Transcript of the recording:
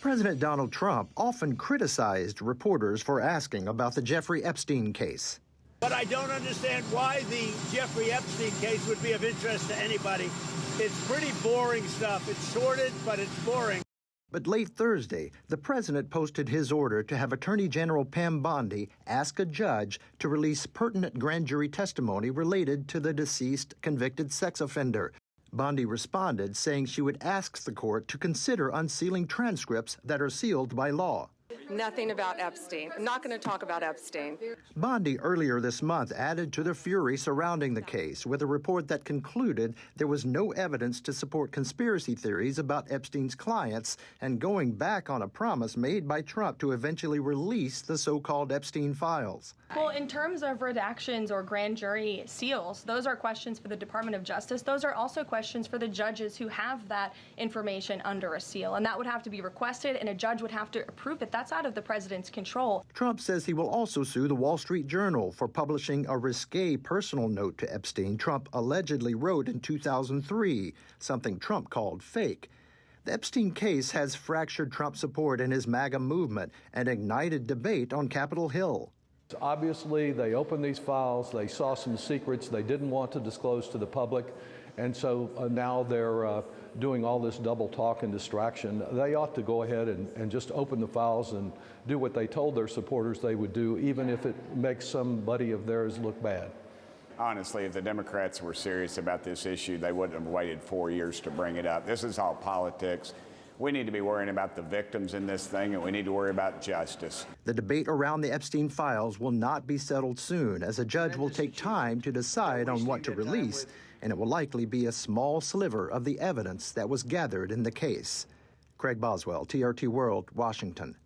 President Donald Trump often criticized reporters for asking about the Jeffrey Epstein case. But I don't understand why the Jeffrey Epstein case would be of interest to anybody. It's pretty boring stuff. It's sordid, but it's boring. But late Thursday, the president posted his order to have Attorney General Pam Bondi ask a judge to release pertinent grand jury testimony related to the deceased convicted sex offender. Bondi responded, saying she would ask the court to consider unsealing transcripts that are sealed by law. Nothing about Epstein. I'm not going to talk about Epstein. Bondi earlier this month added to the fury surrounding the case with a report that concluded there was no evidence to support conspiracy theories about Epstein's clients and going back on a promise made by Trump to eventually release the so-called Epstein files. Well, in terms of redactions or grand jury seals, those are questions for the Department of Justice. Those are also questions for the judges who have that information under a seal, and that would have to be requested, and a judge would have to approve it. That's out of the president's control. Trump says he will also sue the Wall Street Journal for publishing a risque personal note to Epstein Trump allegedly wrote in 2003, something Trump called fake. The Epstein case has fractured Trump's support in his MAGA movement and ignited debate on Capitol Hill. Obviously, they opened these files, they saw some secrets they didn't want to disclose to the public, and so now they're doing all this double talk and distraction. They ought to go ahead and just open the files and do what they told their supporters they would do, even if it makes somebody of theirs look bad. Honestly, if the Democrats were serious about this issue, they wouldn't have waited 4 years to bring it up. This is all politics. We need to be worrying about the victims in this thing, and we need to worry about justice. The debate around the Epstein files will not be settled soon, as a judge will take time to decide on what to release, and it will likely be a small sliver of the evidence that was gathered in the case. Craig Boswell, TRT World, Washington.